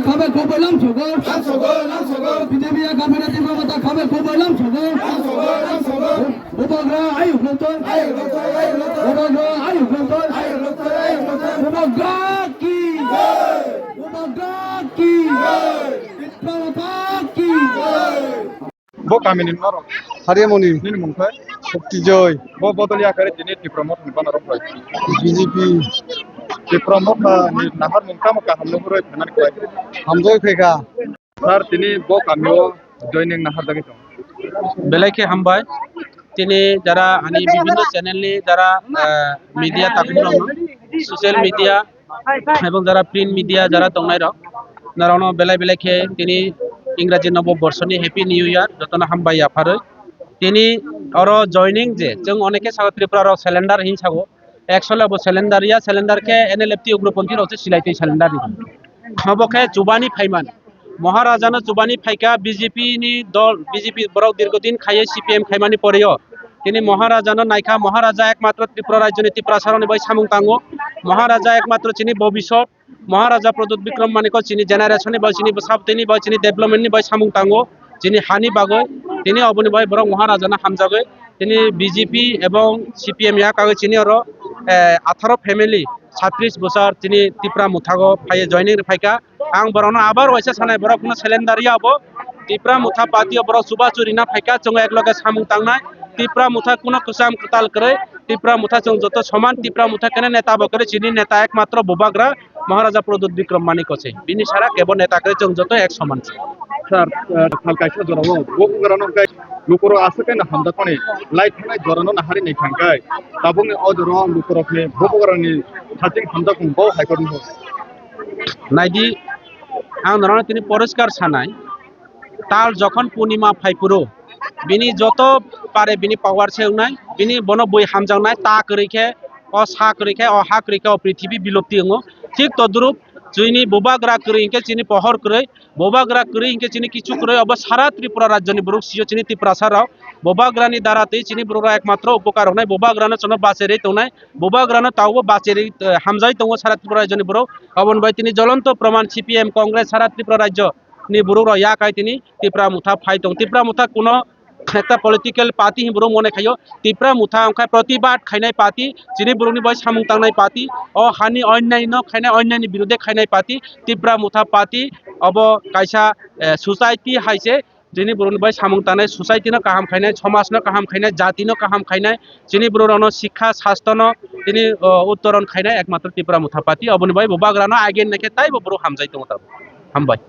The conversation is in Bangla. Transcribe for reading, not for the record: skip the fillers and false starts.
খাবে খুব লামছগো বিজেপিয়া গামে ত্রিপুরা মাথা খাবে খুব লামছগো উপগ্রহ আয়ুক নতন উপগ্রহ আয়ুক নতন উপগ্রহ কি ত্রিপুরা মাথা কি bo kami ni noro Hariyamoni ni mung phai শক্তি জয় bo bodol ya kare tini ti promote ni bana rok BJP ti promote ni nahar mung kam ka hamno roi phanan kwai হামজয় ফেকা sir tini bo kami o joining nahar dagi to বেলাইকে হামবাই তিনি যারা আনি বিভিন্ন চ্যানেলে যারা মিডিয়া তাকুম সোশ্যাল মিডিয়া এবং যারা প্রিন্ট মিডিয়া যারা দংনাই রক নারায়ণ বেলাই বেলাইকে তিনি ইংরাজি নববর্ষনি হ্যাপি নিউ ইয়ার যতন হামবাই আফারই তিনি আর জয়নিং যে जों অনেকে সাউথ ত্রিপুরা সিলিন্ডার হিন সাগো একশলে অব সিলিন্ডারকে এনএলএফটি উগ্রপন্থী রছে সিলাইতে সিলিন্ডার খবকে জুবানি ফাইমান মহারাজানো জুবানি ফাইকা বিজেপি নি দল বিজেপি বড় দীর্ঘদিন খাইয়ে সিপিএম খাইমানি পরেও তিনি মহারাজানো নাইকা মহারাজা একমাত্র ত্রিপুরা রাজনীতি প্রসারণে বই সামুং তাঙ্গো মহারাজা একমাত্র চিনি ভবিষ্যৎ মহারাজা প্রদ্যুৎ বিক্রম মানিক চিনি জেনারেশনে বই চিনি সাবতেনি বই চিনি ডেভেলপমেন্টনি বই সামুং তাঙ্গো যিনি হানি বাগৈ তিনি অবনি বই বড় মহারাজানা হামজাগৈ তিনি বিজেপি এবং সিপিএম ইয়া কাগজ চিনি আর 18 ফ্যামিলি 36 বছর তিনি ত্রিপুরা মুথাগো ফাইয়ে জয়নিং ফাইকা आं बरनो आबार वैसे सानाय बरक न सिलेंडारिया अब टिप्रा मुथा पाती बरक सुबा चुरिना फाइका जों एकलगे सामुं तांनाय टिप्रा मुथा कुनो कुसाम कताल करे टिप्रा मुथा जों जत समान टिप्रा मुथा केने नेता बकरे चिनी नेता एकमात्र बोबाग्रा महाराजा प्रद्युत बिक्रम मानिक छै बिनि सारा केबो नेता करे जों जत एक समान छै sir khal kaisa joramo bo garano kai lukoro asake na hamda kone light thai jorano na hari nei khangkai tabung o joro lukoro ke bo garani thating hamda kung bo haikor ni नाइदि आं नरना তিনি পরিষ্কার সানাই তাল যখন পূর্ণিমা ফাইপুরো বিনি যত পারে বিনি পাওয়ার সেউনাই বিনি বন বই হামজাংনাই তা করিখে অ সা করিখে অ হা করিখে অ পৃথিবী বিলুপ্তি হঙ ঠিক তদ্রুপ জুইনি বোবাগ্রা করিখে চিনি পহর করে বোবাগ্রা করিখে চিনি কিছু করে অব সারা ত্রিপুরা রাজ্যনি বুরুক সিও চিনি ত্রিপুরা সারাও বোবাগ্রানি দ্বারাতেই চিনি বুরুরা একমাত্র উপকার হনাই বোবাগ্রানো চন বাচেরে তনাই বোবাগ্রানো তাও বাচেরে হামজাই তঙ্গ সারা ত্রিপুরা রাজ্যনি বুরুক অবন বাই তিনি জ্বলন্ত প্রমাণ সিপিএম কংগ্রেস সারা ত্রিপুরা রাজ্য নি বুরুরা ইয়া কাই তিনি ত্রিপুরা মুথা ফাইতং ত্রিপুরা মুথা কোনো একটা পলিটিক্যাল পার্টি হি বুরুক মনে খাইও ত্রিপুরা মুথা অংখাই প্রতিবাদ খাইনাই পার্টি যিনি বুরুকনি বয় সামুং তাংনাই পার্টি অ হানি অন্যায় ন খাইনাই অন্যায়নি বিরুদ্ধে খাইনাই পার্টি ত্রিপুরা মুথা পার্টি অব কাইসা সোসাইটি হাইছে যিনি বুরুকনি বয় সামুং তাংনাই সোসাইটি ন কাহাম খাইনাই সমাজ ন কাহাম খাইনাই জাতি ন কাহাম খাইনাই যিনি বুরুরন শিক্ষা স্বাস্থ্য ন তিনি উত্তরণ খাইনাই একমাত্র ত্রিপুরা মুথা পার্টি অবনি বয় বোবাগ্রানো আগেন নাকে তাই বুরুক হামজাই তং হামবাই